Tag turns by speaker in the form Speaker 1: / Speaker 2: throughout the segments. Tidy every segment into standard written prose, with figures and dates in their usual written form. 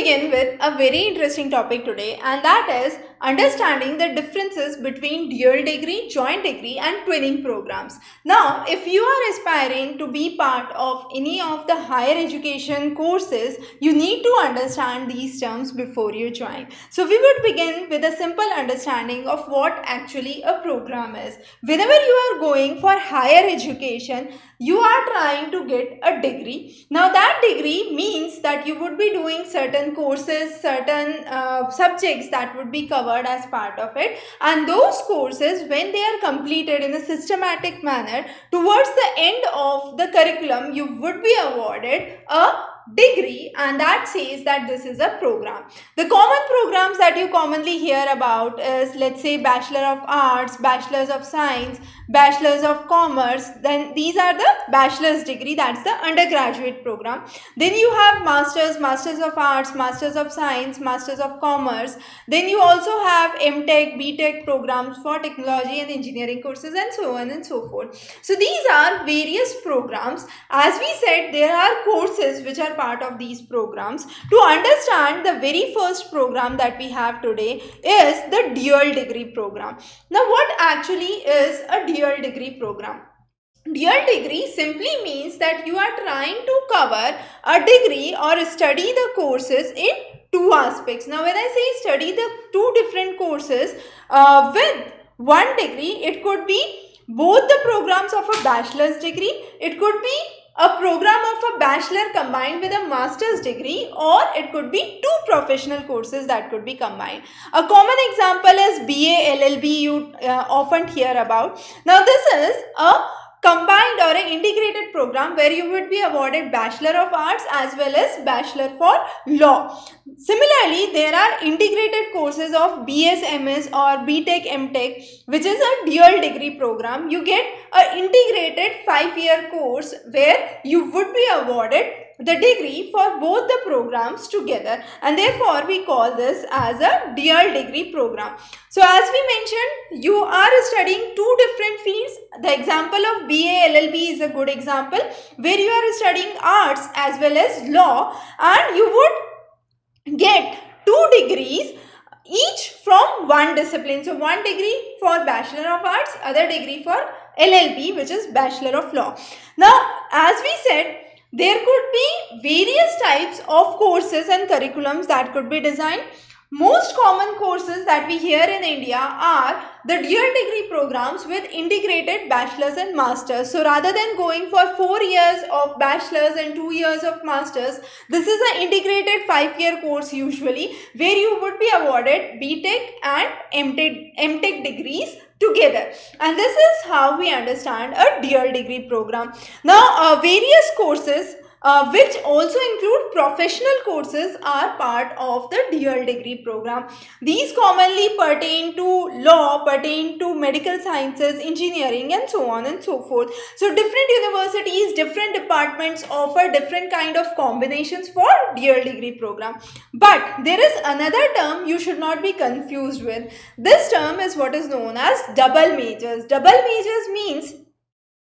Speaker 1: begin with a very interesting topic today, and that is understanding the differences between dual degree, joint degree and twinning programs. Now, if you are aspiring to be part of any of the higher education courses, you need to understand these terms before you join. So, we would begin with a simple understanding of what actually a program is. Whenever you are going for higher education, you are trying to get a degree. Now that degree means that you would be doing certain courses, certain subjects that would be covered as part of it, and those courses, when they are completed in a systematic manner, towards the end of the curriculum you would be awarded a degree, and that says that this is a program. The common programs that you commonly hear about is, let's say, Bachelor of Arts, Bachelors of Science, Bachelors of Commerce. Then these are the bachelor's degree, that's the undergraduate program. Then you have Masters of Arts, Masters of Science, Masters of Commerce. Then you also have MTech, BTech programs for technology and engineering courses, and so on and so forth. So these are various programs. As we said, there are courses which are part of these programs. To understand, the very first program that we have today is the dual degree program. Now, what actually is a dual degree program? Dual degree simply means that you are trying to cover a degree or study the courses in two aspects. Now, when I say study the two different courses with one degree, it could be both the programs of a bachelor's degree, it could be a program of a bachelor combined with a master's degree, or it could be two professional courses that could be combined. A common example is BA LLB, you often hear about. Now this is a combined or an integrated program where you would be awarded Bachelor of Arts as well as Bachelor for Law. Similarly, there are integrated courses of BS MS or BTech MTech, which is a dual degree program. You get an integrated 5-year course where you would be awarded the degree for both the programs together, and therefore we call this as a dual degree program. So as we mentioned, you are studying two different fields. The example of BA LLB is a good example where you are studying arts as well as law, and you would get 2 degrees each from one discipline. So one degree for Bachelor of Arts, other degree for LLB, which is Bachelor of Law. Now, as we said, there could be various types of courses and curriculums that could be designed. Most common courses that we hear in India are the dual degree programs with integrated bachelor's and master's. So rather than going for 4 years of bachelor's and 2 years of master's, this is an integrated 5-year course usually, where you would be awarded BTech and MTech degrees together, and this is how we understand a dual degree program. Now various courses which also include professional courses are part of the dual degree program. These commonly pertain to law, pertain to medical sciences, engineering, and so on and so forth. So different universities, different departments offer different kind of combinations for dual degree program. But there is another term you should not be confused with. This term is what is known as double majors. Double majors means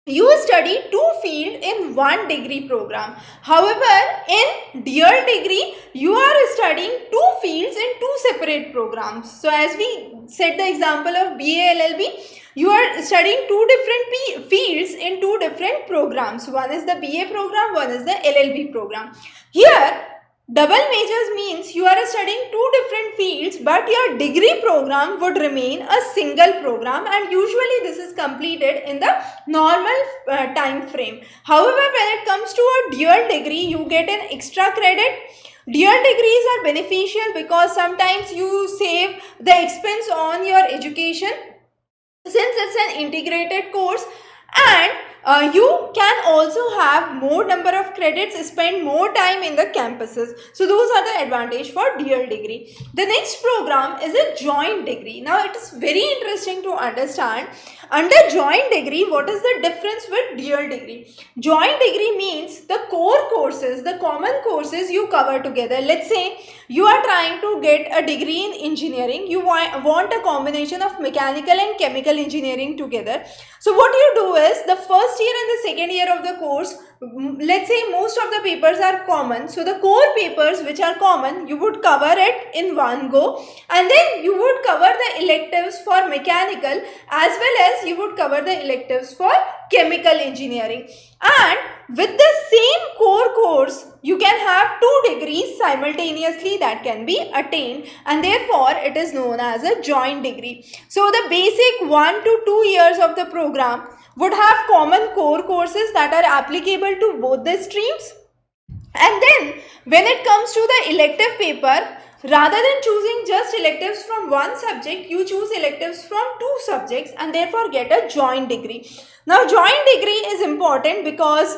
Speaker 1: you study 2 fields in one degree program. However, in dual degree, you are studying 2 fields in 2 separate programs. So as we said the example of BA LLB, you are studying 2 different fields in 2 different programs. One is the BA program, one is the LLB program. Here, double majors means you are studying 2 different fields, but your degree program would remain a single program, and usually this is completed in the normal time frame. However, when it comes to a dual degree, you get an extra credit. Dual degrees are beneficial because sometimes you save the expense on your education since it's an integrated course, and you can also have more number of credits, spend more time in the campuses. So those are the advantage for dual degree. The next program is a joint degree. Now it is very interesting to understand under joint degree what is the difference with dual degree. Joint degree means the core courses, the common courses you cover together. Let's say you are trying to get a degree in engineering, you want a combination of mechanical and chemical engineering together. So what you do is the first year and the second year of the course let's say most of the papers are common, so the core papers which are common, you would cover it in one go, and then you would cover the electives for mechanical as well as you would cover the electives for chemical engineering. And with the same core course, you can have 2 degrees simultaneously that can be attained, and therefore it is known as a joint degree. So the basic 1 to 2 years of the program would have common core courses that are applicable to both the streams. And then when it comes to the elective paper, rather than choosing just electives from one subject, you choose electives from 2 subjects and therefore get a joint degree. Now joint degree is important because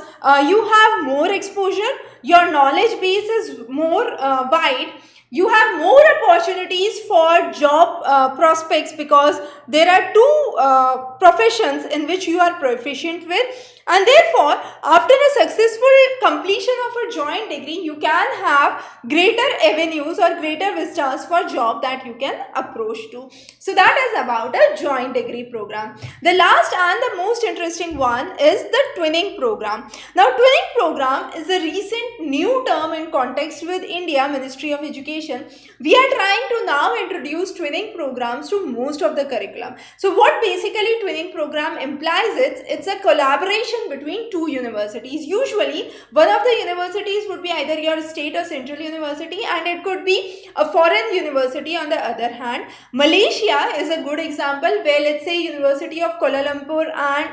Speaker 1: you have more exposure, your knowledge base is more wide, you have more opportunities for job prospects because there are 2 professions in which you are proficient with, and therefore after a successful completion of a joint degree, you can have greater avenues or greater vistas for job that you can approach to. So that is about a joint degree program. The last and the most interesting one is the twinning program. Now twinning program is a recent new term in context with India Ministry of Education. We are trying to now introduce twinning programs to most of the curriculum. So what basically twinning program implies, it's a collaboration between 2 universities. Usually one of the universities would be either your state or central university, and it could be a foreign university on the other hand. Malaysia is a good example where, let's say, University of Kuala Lumpur and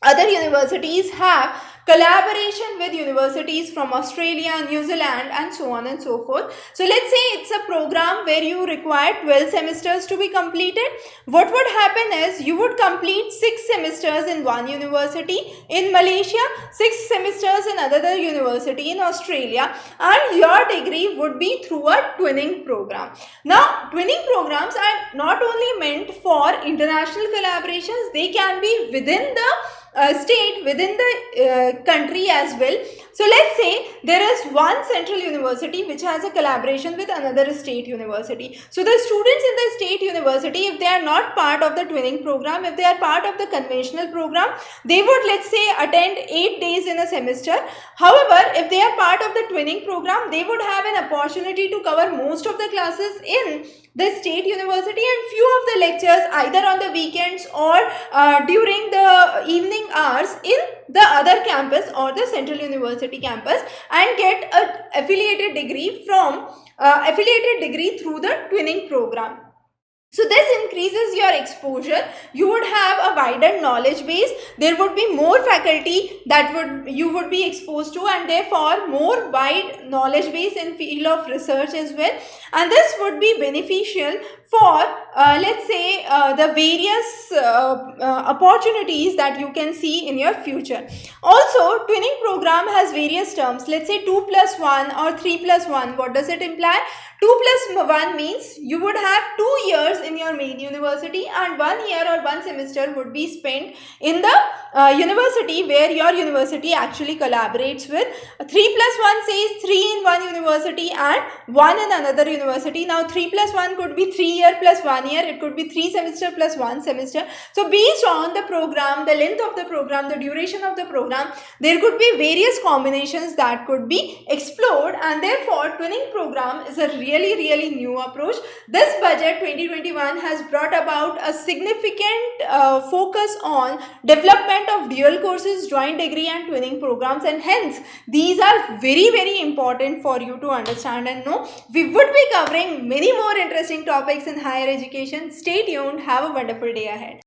Speaker 1: other universities have collaboration with universities from Australia, New Zealand, and so on and so forth. So let's say it's a program where you require 12 semesters to be completed. What would happen is you would complete 6 semesters in one university in Malaysia, 6 semesters in another university in Australia, and your degree would be through a twinning program. Now twinning programs are not only meant for international collaborations, they can be within the state, within the country as well. So let's say there is one central university which has a collaboration with another state university. So the students in the state university, if they are not part of the twinning program, if they are part of the conventional program, they would, let's say, attend 8 days in a semester. However, if they are part of the twinning program, they would have an opportunity to cover most of the classes in the state university and few of the lectures either on the weekends or during the evening hours in the other campus or the central university campus, and get a affiliated degree through the twinning program. So this increases your exposure, you would have a wider knowledge base, there would be more faculty that you would be exposed to, and therefore more wide knowledge base in field of research as well, and this would be beneficial for let's say the various opportunities that you can see in your future. Also twinning program has various terms, let's say 2 plus 1 or 3 plus 1. What does it imply? 2 plus 1 means you would have 2 years in your main university and 1 year or 1 semester would be spent in the university where your university actually collaborates with. 3 plus 1 says 3 in one university and 1 in another university. Now 3 plus 1 could be 3 year plus 1 year, it could be 3 semester plus 1 semester. So based on the program, the length of the program, the duration of the program, there could be various combinations that could be explored, and therefore twinning program is a really new approach. This budget 2021 has brought about a significant focus on development of dual courses, joint degree and twinning programs, and hence these are very important for you to understand and know. We would be covering many more interesting topics in higher education. Stay tuned. Have a wonderful day ahead.